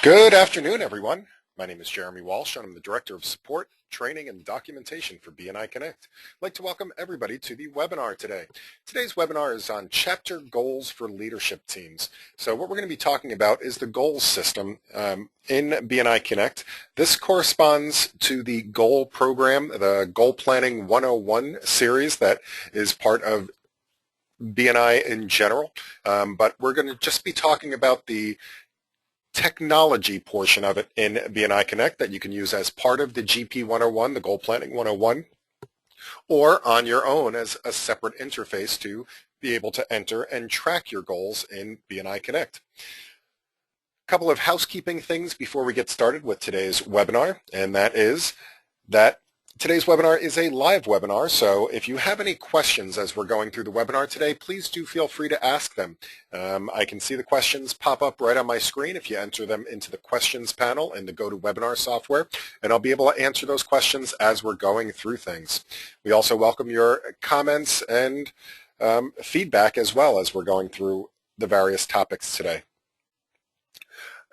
Good afternoon, everyone. My name is Jeremy Walsh, and I'm the Director of Support, Training, and Documentation for BNI Connect. I'd like to welcome everybody to the webinar today. Today's webinar is on chapter goals for leadership teams. So what we're going to be talking about is the goals system in BNI Connect. This corresponds to the goal program, the Goal Planning 101 series that is part of BNI in general, but we're going to just be talking about the technology portion of it in BNI Connect that you can use as part of the GP 101, the Goal Planning 101, or on your own as a separate interface to be able to enter and track your goals in BNI Connect. A couple of housekeeping things before we get started with today's webinar, and that is that today's webinar is a live webinar, so if you have any questions as we're going through the webinar today, please do feel free to ask them. I can see the questions pop up right on my screen if you enter them into the questions panel in the GoToWebinar software, and I'll be able to answer those questions as we're going through things. We also welcome your comments and feedback as well as we're going through the various topics today.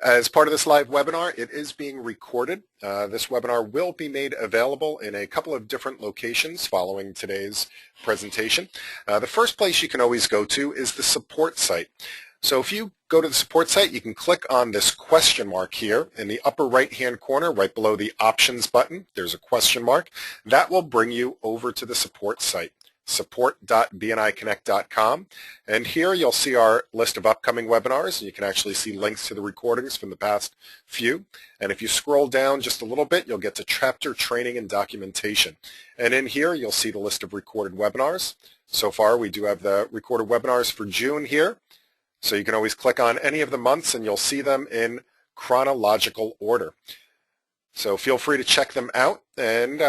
As part of this live webinar, it is being recorded. This webinar will be made available in a couple of different locations following today's presentation. The first place you can always go to is the support site. So if you go to the support site, you can click on this question mark here in the upper right-hand corner, right below the options button. There's a question mark. That will bring you over to the support site, support.bniconnect.com, and here you'll see our list of upcoming webinars, and you can actually see links to the recordings from the past few. And if you scroll down just a little bit, you'll get to chapter training and documentation, and in here you'll see the list of recorded webinars. So far we do have the recorded webinars for June here, so you can always click on any of the months and you'll see them in chronological order. So feel free to check them out and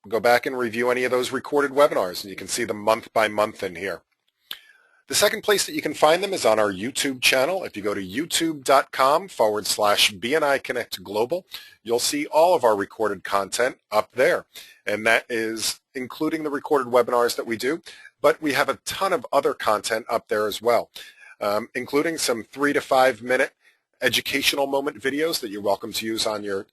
go back and review any of those recorded webinars, and you can see them month by month in here. The second place that you can find them is on our YouTube channel. If you go to youtube.com/BNI Connect Global, you'll see all of our recorded content up there, and that is including the recorded webinars that we do, but we have a ton of other content up there as well, including some 3 to 5 minute educational moment videos that you're welcome to use on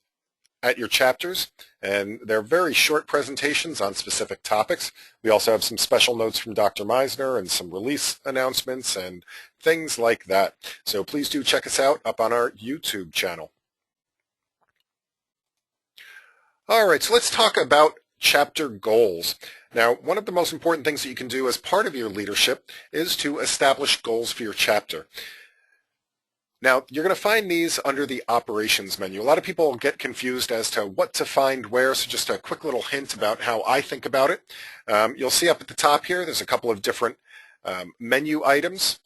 at your chapters, and they're very short presentations on specific topics. We also have some special notes from Dr. Meisner and some release announcements and things like that. So please do check us out up on our YouTube channel. All right, so let's talk about chapter goals. Now, one of the most important things that you can do as part of your leadership is to establish goals for your chapter. Now, you're going to find these under the operations menu. A lot of people get confused as to what to find where, so just a quick little hint about how I think about it. You'll see up at the top here, there's a couple of different menu items.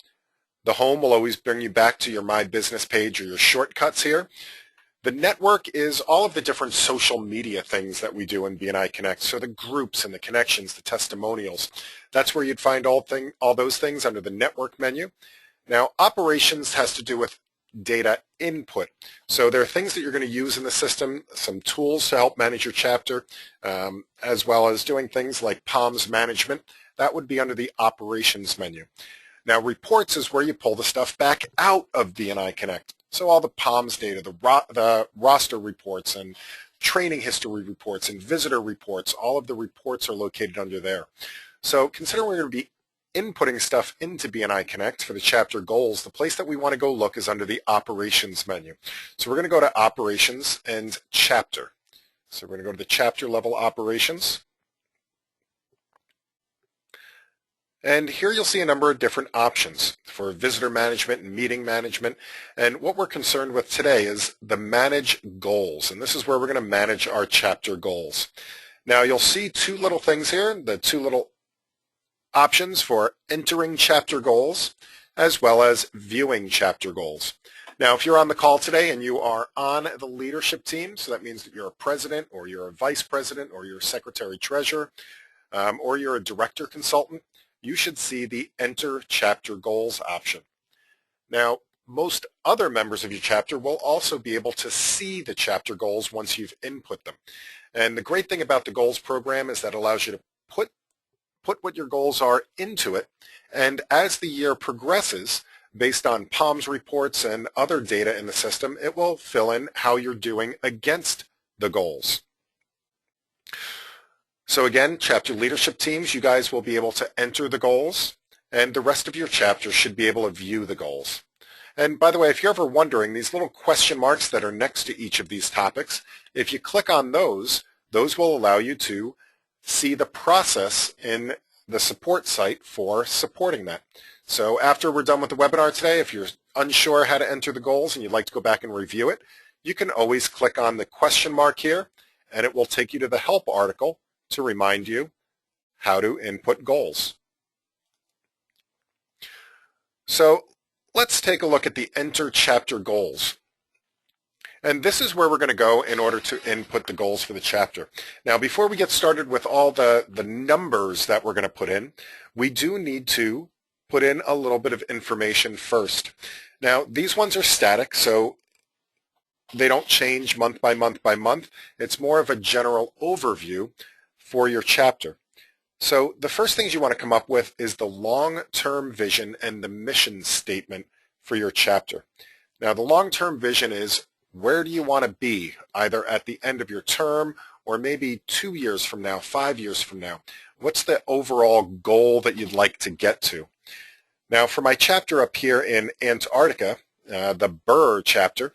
The home will always bring you back to your My Business page or your shortcuts here. The network is all of the different social media things that we do in BNI Connect. So the groups and the connections, the testimonials. That's where you'd find all those things under the network menu. Now, operations has to do with data input. So there are things that you're going to use in the system, some tools to help manage your chapter, as well as doing things like POMS management. That would be under the operations menu. Now, reports is where you pull the stuff back out of BNI Connect. So all the POMS data, the roster reports and training history reports and visitor reports, all of the reports are located under there. So consider we're going to be inputting stuff into BNI Connect for the chapter goals. The place that we want to go look is under the operations menu. So we're going to go to operations and chapter. So we're going to go to the chapter level operations. And here you'll see a number of different options for visitor management and meeting management. And what we're concerned with today is the manage goals. And this is where we're going to manage our chapter goals. Now you'll see two little things here, the two little options for entering chapter goals as well as viewing chapter goals. Now, if you're on the call today and you are on the leadership team, so that means that you're a president or you're a vice president or you're a secretary treasurer or you're a director consultant, you should see the enter chapter goals option. Now, most other members of your chapter will also be able to see the chapter goals once you've input them. And the great thing about the goals program is that it allows you to put what your goals are into it, and as the year progresses, based on POMS reports and other data in the system, it will fill in how you're doing against the goals. So again, chapter leadership teams, you guys will be able to enter the goals, and the rest of your chapter should be able to view the goals. And by the way, if you're ever wondering, these little question marks that are next to each of these topics, if you click on those will allow you to see the process in the support site for supporting that. So after we're done with the webinar today, if you're unsure how to enter the goals and you'd like to go back and review it, you can always click on the question mark here, and it will take you to the help article to remind you how to input goals. So let's take a look at the enter chapter goals. And this is where we're going to go in order to input the goals for the chapter. Now, before we get started with all the numbers that we're going to put in, we do need to put in a little bit of information first. Now, these ones are static, so they don't change month by month by month. It's more of a general overview for your chapter. So the first things you want to come up with is the long-term vision and the mission statement for your chapter. Now, the long-term vision is, where do you want to be, either at the end of your term or maybe 2 years from now, 5 years from now? What's the overall goal that you'd like to get to? Now, for my chapter up here in Antarctica, the Burr chapter,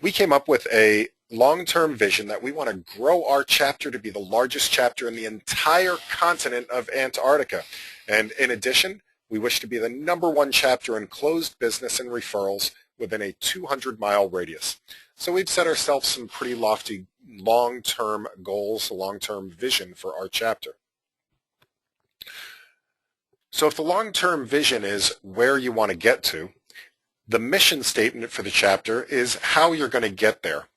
we came up with a long-term vision that we want to grow our chapter to be the largest chapter in the entire continent of Antarctica. And in addition, we wish to be the #1 chapter in closed business and referrals within a 200-mile radius. So we've set ourselves some pretty lofty long-term goals, a long-term vision for our chapter. So if the long-term vision is where you want to get to, the mission statement for the chapter is how you're going to get there.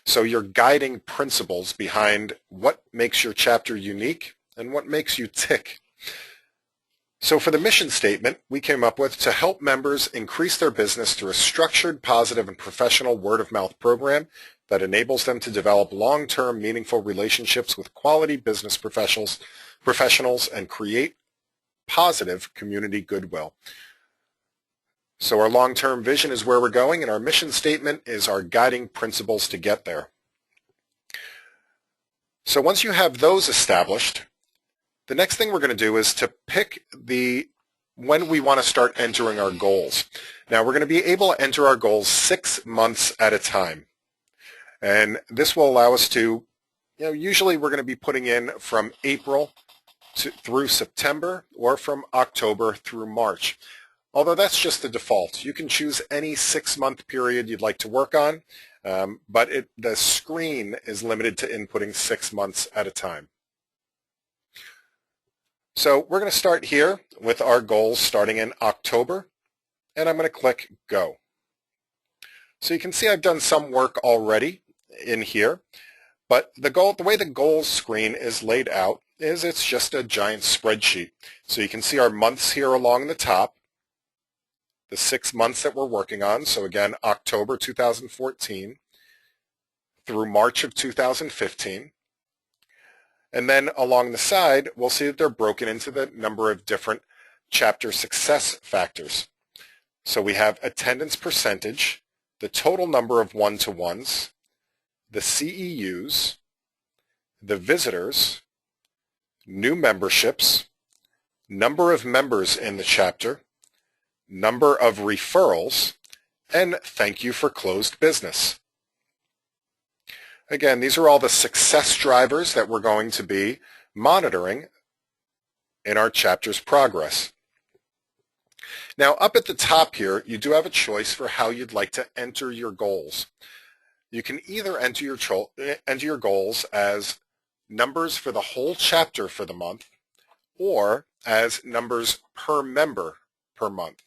So your guiding principles behind what makes your chapter unique and what makes you tick. So for the mission statement, we came up with to help members increase their business through a structured, positive, and professional word-of-mouth program that enables them to develop long-term, meaningful relationships with quality business professionals and create positive community goodwill. So our long-term vision is where we're going, and our mission statement is our guiding principles to get there. So once you have those established, the next thing we're going to do is to pick when we want to start entering our goals. Now, we're going to be able to enter our goals 6 months at a time. And this will allow us to, usually we're going to be putting in from April through September or from October through March. Although that's just the default. You can choose any 6-month period you'd like to work on, but the screen is limited to inputting 6 months at a time. So we're going to start here with our goals starting in October, and I'm going to click Go. So you can see I've done some work already in here, but the way the goals screen is laid out is it's just a giant spreadsheet. So you can see our months here along the top, the 6 months that we're working on. So again, October 2014 through March of 2015. And then along the side, we'll see that they're broken into the number of different chapter success factors. So we have attendance percentage, the total number of one-to-ones, the CEUs, the visitors, new memberships, number of members in the chapter, number of referrals, and thank you for closed business. Again, these are all the success drivers that we're going to be monitoring in our chapter's progress. Now, up at the top here, you do have a choice for how you'd like to enter your goals. You can either enter your goals as numbers for the whole chapter for the month or as numbers per member per month.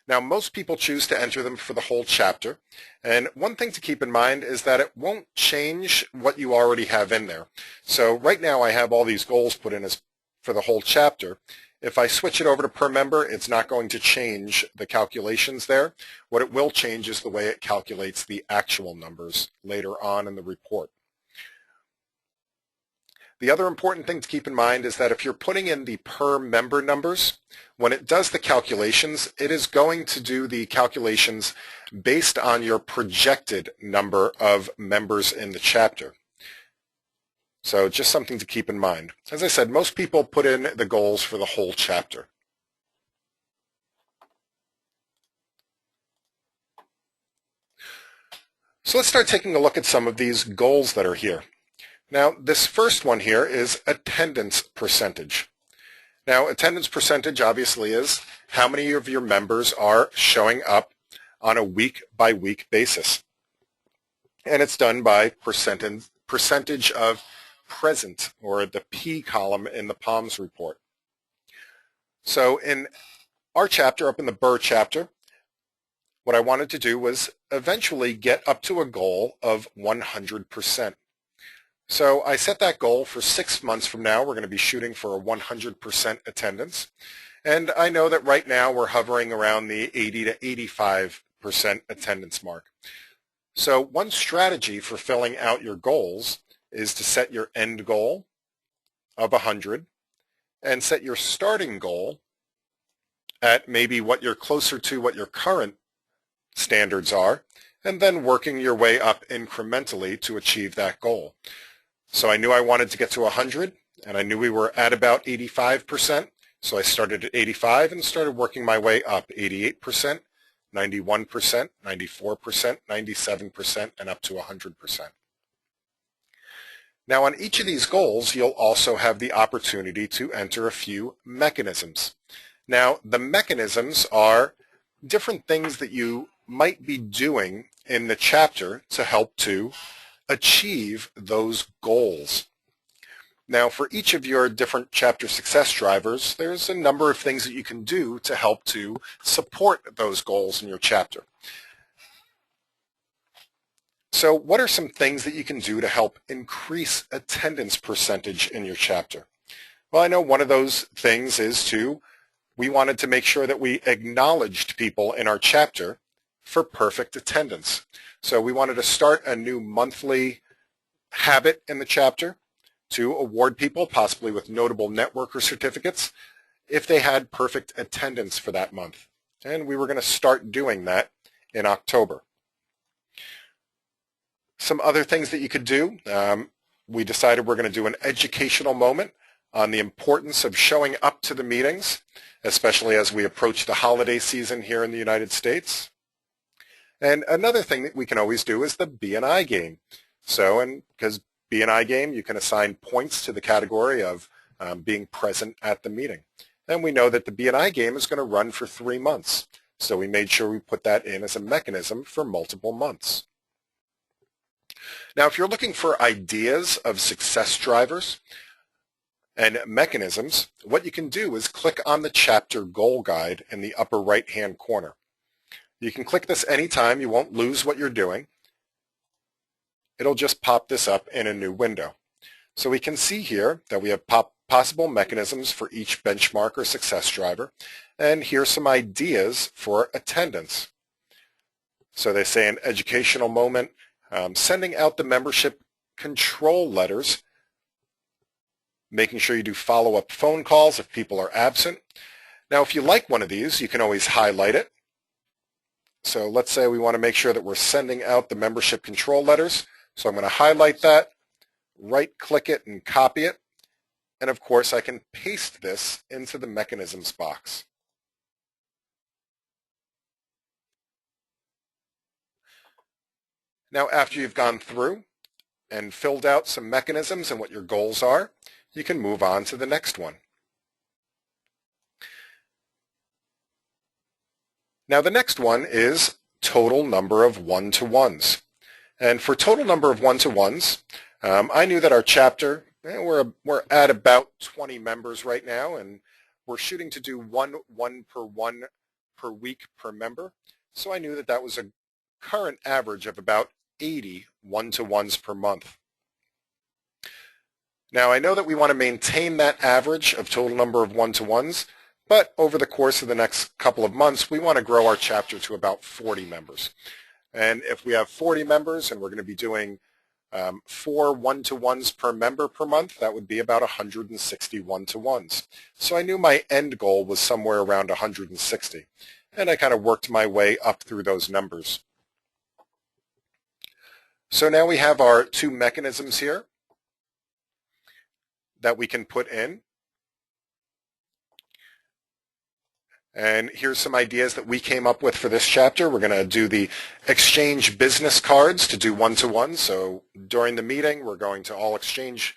Now, most people choose to enter them for the whole chapter, and one thing to keep in mind is that it won't change what you already have in there. So right now I have all these goals put in as for the whole chapter. If I switch it over to per member, it's not going to change the calculations there. What it will change is the way it calculates the actual numbers later on in the report. The other important thing to keep in mind is that if you're putting in the per member numbers, when it does the calculations, it is going to do the calculations based on your projected number of members in the chapter. So just something to keep in mind. As I said, most people put in the goals for the whole chapter. So let's start taking a look at some of these goals that are here. Now, this first one here is attendance percentage. Now, attendance percentage obviously is how many of your members are showing up on a week-by-week basis. And it's done by percentage of present, or the P column in the PALMS report. So in our chapter, up in the Burr chapter, what I wanted to do was eventually get up to a goal of 100%. So I set that goal for 6 months from now. We're going to be shooting for a 100% attendance. And I know that right now we're hovering around the 80 to 85% attendance mark. So one strategy for filling out your goals is to set your end goal of 100 and set your starting goal at maybe what you're closer to what your current standards are, and then working your way up incrementally to achieve that goal. So I knew I wanted to get to 100, and I knew we were at about 85%, so I started at 85 and started working my way up, 88%, 91%, 94%, 97%, and up to 100%. Now on each of these goals, you'll also have the opportunity to enter a few mechanisms. Now the mechanisms are different things that you might be doing in the chapter to help to achieve those goals. Now for each of your different chapter success drivers, there's a number of things that you can do to help to support those goals in your chapter. So what are some things that you can do to help increase attendance percentage in your chapter? Well, I know one of those things is we wanted to make sure that we acknowledged people in our chapter for perfect attendance. So we wanted to start a new monthly habit in the chapter to award people, possibly with notable networker certificates, if they had perfect attendance for that month. And we were going to start doing that in October. Some other things that you could do, we decided we're going to do an educational moment on the importance of showing up to the meetings, especially as we approach the holiday season here in the United States. And another thing that we can always do is the BNI game. So, and because BNI game, you can assign points to the category of being present at the meeting. And we know that the BNI game is going to run for 3 months. So we made sure we put that in as a mechanism for multiple months. Now, if you're looking for ideas of success drivers and mechanisms, what you can do is click on the chapter goal guide in the upper right-hand corner. You can click this anytime. You won't lose what you're doing. It'll just pop this up in a new window. So we can see here that we have possible mechanisms for each benchmark or success driver, and here's some ideas for attendance. So they say an educational moment, sending out the membership control letters, making sure you do follow-up phone calls if people are absent. Now, if you like one of these, you can always highlight it. So let's say we want to make sure that we're sending out the membership control letters. So I'm going to highlight that, right-click it, and copy it. And of course, I can paste this into the mechanisms box. Now, after you've gone through and filled out some mechanisms and what your goals are, you can move on to the next one. Now, the next one is total number of one-to-ones. And for total number of one-to-ones, I knew that our chapter, we're at about 20 members right now, and we're shooting to do one per week per member. So I knew that that was a current average of about 80 one-to-ones per month. Now, I know that we want to maintain that average of total number of one-to-ones, but over the course of the next couple of months, we want to grow our chapter to about 40 members. And if we have 40 members and we're going to be doing 4 one-to-ones per member per month, that would be about 160 one-to-ones. So I knew my end goal was somewhere around 160. And I kind of worked my way up through those numbers. So now we have our two mechanisms here that we can put in. And here's some ideas that we came up with for this chapter. We're going to do the exchange business cards to do one-to-one. So during the meeting, we're going to all exchange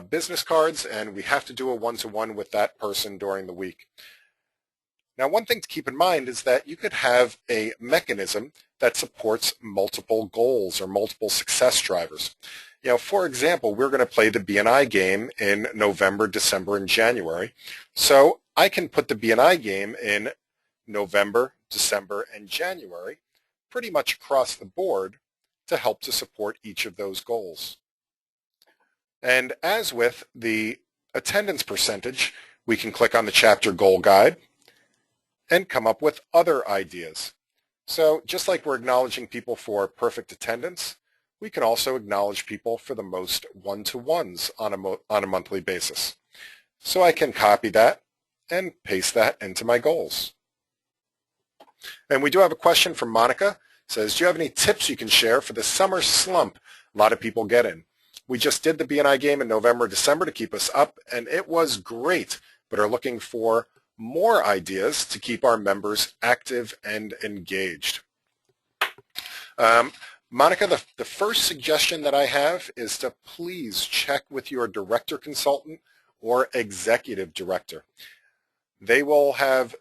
business cards, and we have to do a one-to-one with that person during the week. Now, one thing to keep in mind is that you could have a mechanism that supports multiple goals or multiple success drivers. You know, for example, we're going to play the BNI game in November, December, and January. So I can put the BNI game in November, December, and January pretty much across the board to help to support each of those goals. And as with the attendance percentage, we can click on the chapter goal guide and come up with other ideas. So just like we're acknowledging people for perfect attendance, we can also acknowledge people for the most one-to-ones on a monthly basis. So I can copy that and paste that into my goals. And we do have a question from Monica. It says, do you have any tips you can share for the summer slump a lot of people get in? We just did the BNI game in November, December to keep us up, and it was great, but are looking for more ideas to keep our members active and engaged. Monica, the first suggestion that I have is to please check with your director consultant or executive director. They will have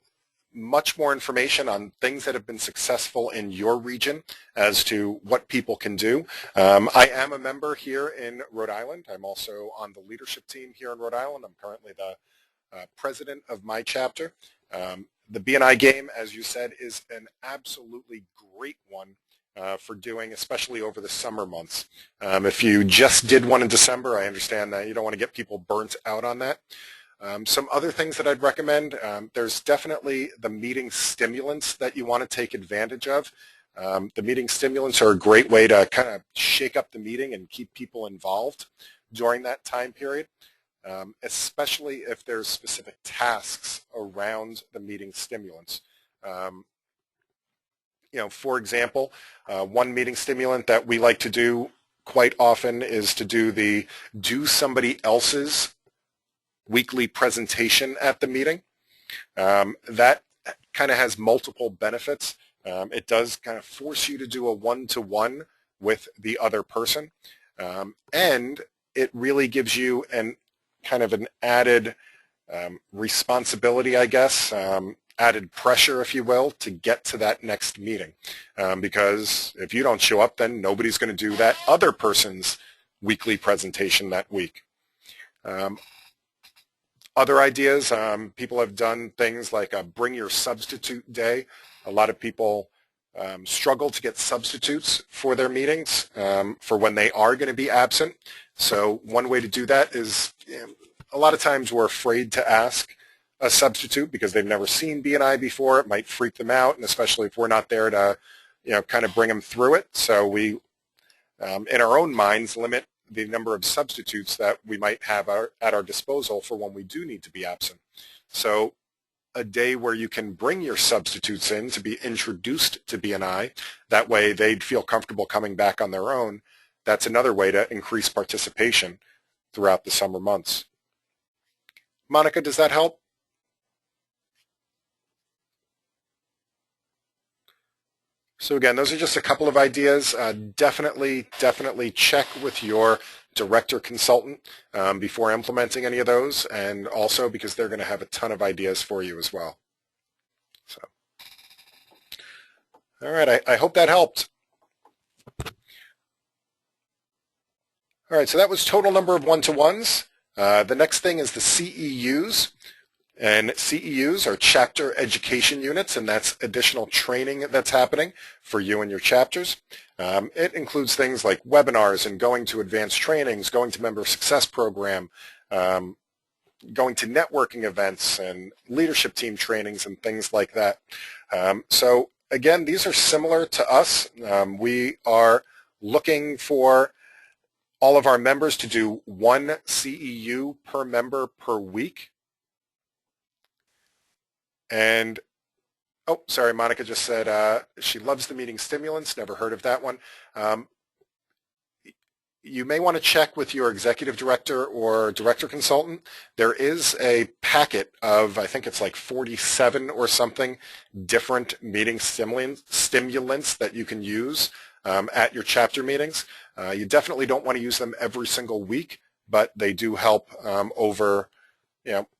much more information on things that have been successful in your region as to what people can do. I am a member here in Rhode Island. I'm also on the leadership team here in Rhode Island. I'm currently the president of my chapter. The BNI game, as you said, is an absolutely great one for doing, especially over the summer months. If you just did one in December, I understand that you don't want to get people burnt out on that. Some other things that I'd recommend, there's definitely the meeting stimulants that you want to take advantage of. The meeting stimulants are a great way to kind of shake up the meeting and keep people involved during that time period, especially if there's specific tasks around the meeting stimulants. You know, for example, one meeting stimulant that we like to do quite often is to do somebody else's weekly presentation at the meeting. That kind of has multiple benefits. It does kind of force you to do a one-to-one with the other person, and it really gives you an added responsibility, I guess, added pressure, if you will, to get to that next meeting. Because if you don't show up, then nobody's going to do that other person's weekly presentation that week. Other ideas, people have done things like a bring your substitute day. A lot of people struggle to get substitutes for their meetings for when they are going to be absent. So one way to do that is, a lot of times we're afraid to ask a substitute because they've never seen BNI before. It might freak them out, and especially if we're not there to, kind of bring them through it. So we, in our own minds, limit the number of substitutes that we might have at our disposal for when we do need to be absent. So a day where you can bring your substitutes in to be introduced to BNI, that way they'd feel comfortable coming back on their own. That's another way to increase participation throughout the summer months. Monica, does that help? So again, those are just a couple of ideas. Definitely check with your director consultant before implementing any of those, and also because they're going to have a ton of ideas for you as well. So, all right, I hope that helped. All right, so that was total number of one-to-ones. The next thing is the CEUs. And CEUs are chapter education units, and that's additional training that's happening for you and your chapters. It includes things like webinars and going to advanced trainings, going to member success program, going to networking events and leadership team trainings and things like that. So again, these are similar to us. We are looking for all of our members to do 1 CEU per member per week. And, oh, sorry, Monica just said she loves the meeting stimulants. Never heard of that one. You may want to check with your executive director or director consultant. There is a packet of, I think it's like 47 or something, different meeting stimulants that you can use at your chapter meetings. You definitely don't want to use them every single week, but they do help over,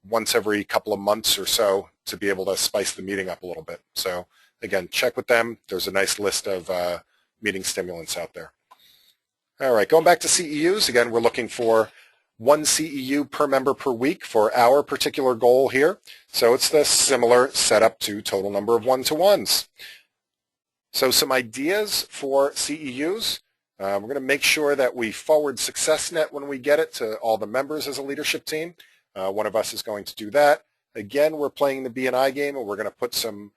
once every couple of months or so to be able to spice the meeting up a little bit. So again, check with them. There's a nice list of meeting stimulants out there. All right, going back to CEUs, again, we're looking for 1 CEU per member per week for our particular goal here. So it's the similar setup to total number of one-to-ones. So some ideas for CEUs. We're going to make sure that we forward SuccessNet when we get it to all the members as a leadership team. One of us is going to do that. Again, we're playing the BNI game, and we're going to put some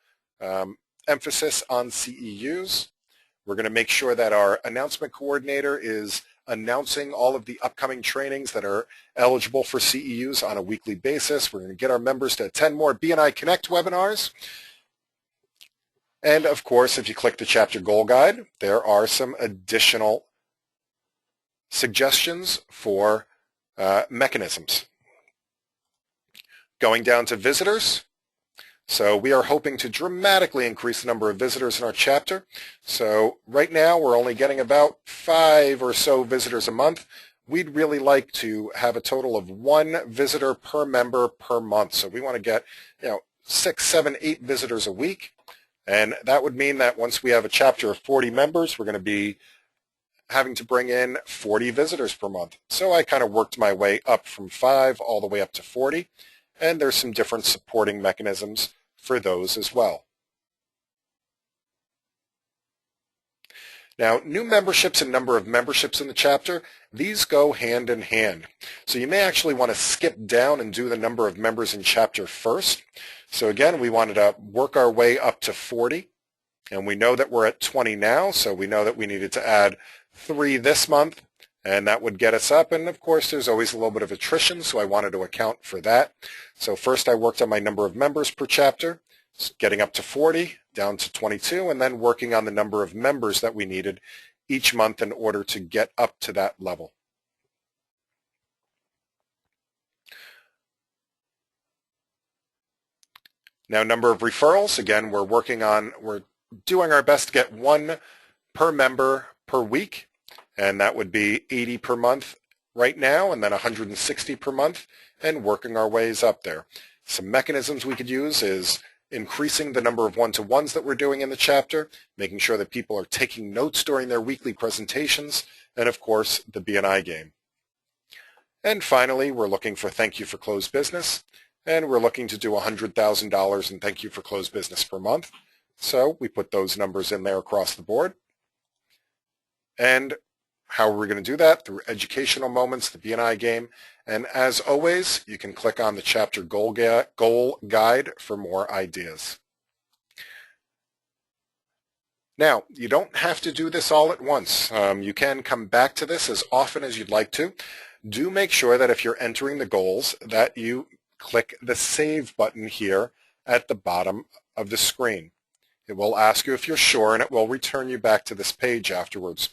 emphasis on CEUs. We're going to make sure that our announcement coordinator is announcing all of the upcoming trainings that are eligible for CEUs on a weekly basis. We're going to get our members to attend more BNI Connect webinars. And of course, if you click the chapter goal guide, there are some additional suggestions for mechanisms. Going down to visitors. So we are hoping to dramatically increase the number of visitors in our chapter. So right now we're only getting about 5 or so visitors a month. We'd really like to have a total of 1 visitor per member per month. So we want to get 6, 7, 8 visitors a week. And that would mean that once we have a chapter of 40 members, we're going to be having to bring in 40 visitors per month. So I kind of worked my way up from 5 all the way up to 40. And there's some different supporting mechanisms for those as well. Now, new memberships and number of memberships in the chapter, these go hand in hand. So you may actually want to skip down and do the number of members in chapter first. So again, we wanted to work our way up to 40, and we know that we're at 20 now, so we know that we needed to add 3 this month, and that would get us up. And of course, there's always a little bit of attrition, so I wanted to account for that. So first I worked on my number of members per chapter, getting up to 40, down to 22, and then working on the number of members that we needed each month in order to get up to that level. Now, number of referrals, again, we're doing our best to get 1 per member per week, and that would be 80 per month right now, and then 160 per month, and working our ways up there. Some mechanisms we could use is increasing the number of one-to-ones that we're doing in the chapter, making sure that people are taking notes during their weekly presentations, and of course, the BNI game. And finally, we're looking for thank you for closed business, and we're looking to do $100,000 in thank you for closed business per month. So we put those numbers in there across the board. And how are we going to do that? Through educational moments, the BNI game. And as always, you can click on the chapter goal guide for more ideas. Now, you don't have to do this all at once. You can come back to this as often as you'd like to. Do make sure that if you're entering the goals that you click the Save button here at the bottom of the screen. It will ask you if you're sure, and it will return you back to this page afterwards.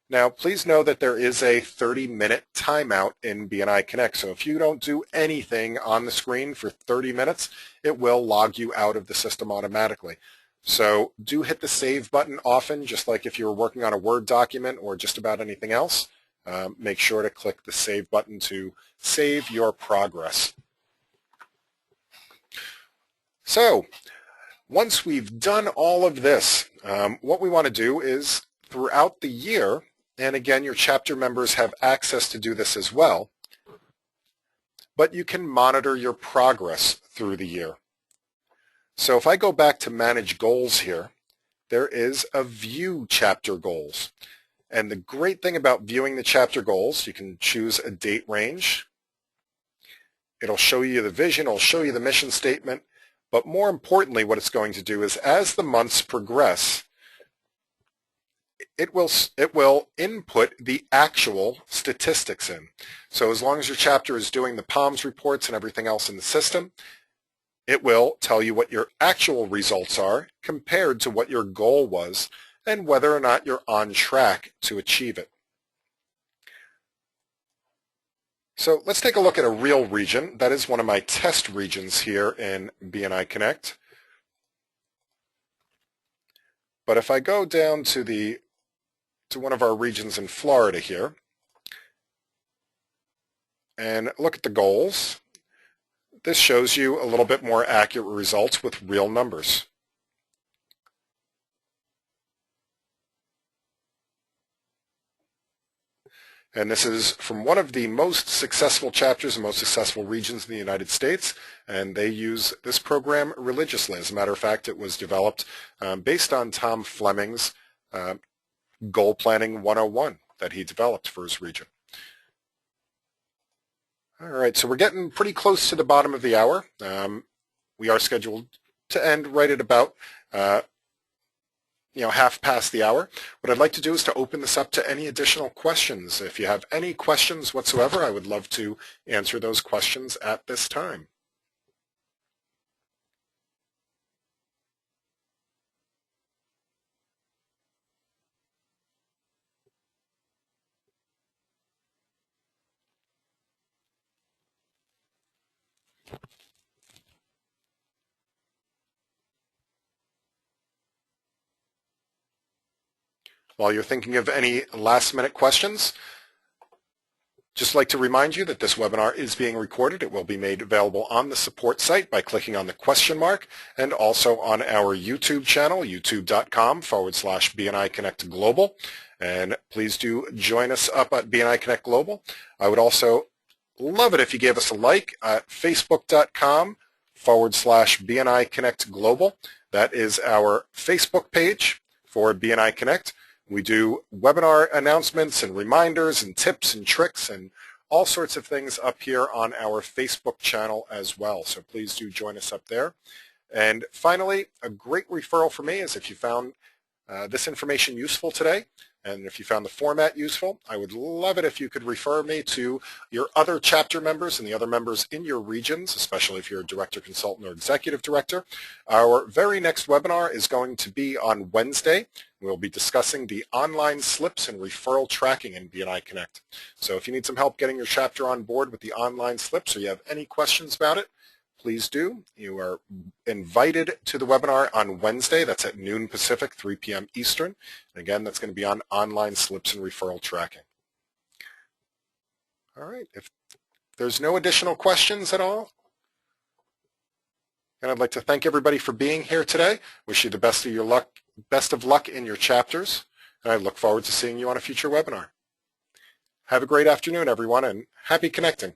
Now, please know that there is a 30-minute timeout in BNI Connect. So if you don't do anything on the screen for 30 minutes, it will log you out of the system automatically. So do hit the Save button often, just like if you're working on a Word document or just about anything else. Make sure to click the Save button to save your progress. So once we've done all of this, what we want to do is throughout the year, and again, your chapter members have access to do this as well, but you can monitor your progress through the year. So if I go back to Manage Goals here, there is a View Chapter Goals. And the great thing about viewing the chapter goals, you can choose a date range. It'll show you the vision, it'll show you the mission statement, but more importantly, what it's going to do is as the months progress, it will input the actual statistics in. So as long as your chapter is doing the POMS reports and everything else in the system, it will tell you what your actual results are compared to what your goal was and whether or not you're on track to achieve it. So let's take a look at a real region. That is one of my test regions here in BNI Connect. But if I go down to one of our regions in Florida here and look at the goals, this shows you a little bit more accurate results with real numbers. And this is from one of the most successful chapters and most successful regions in the United States, and they use this program religiously. As a matter of fact, it was developed based on Tom Fleming's Goal Planning 101 that he developed for his region. All right, so we're getting pretty close to the bottom of the hour. We are scheduled to end right at about half past the hour. What I'd like to do is to open this up to any additional questions. If you have any questions whatsoever, I would love to answer those questions at this time. While you're thinking of any last-minute questions, just like to remind you that this webinar is being recorded. It will be made available on the support site by clicking on the question mark and also on our YouTube channel, youtube.com/BNI Connect Global. And please do join us up at BNI Connect Global. I would also love it if you gave us a like at facebook.com/BNI Connect Global. That is our Facebook page for BNI Connect. We do webinar announcements and reminders and tips and tricks and all sorts of things up here on our Facebook channel as well. So please do join us up there. And finally, a great referral for me is if you found this information useful today, and if you found the format useful, I would love it if you could refer me to your other chapter members and the other members in your regions, especially if you're a director, consultant, or executive director. Our very next webinar is going to be on Wednesday. We'll be discussing the online slips and referral tracking in BNI Connect. So if you need some help getting your chapter on board with the online slips or you have any questions about it, please do. You are invited to the webinar on Wednesday. That's at noon Pacific, 3 p.m. Eastern. And again, that's going to be on online slips and referral tracking. All right. If there's no additional questions at all, and I'd like to thank everybody for being here today. Wish you the best of luck in your chapters, and I look forward to seeing you on a future webinar. Have a great afternoon, everyone, and happy connecting.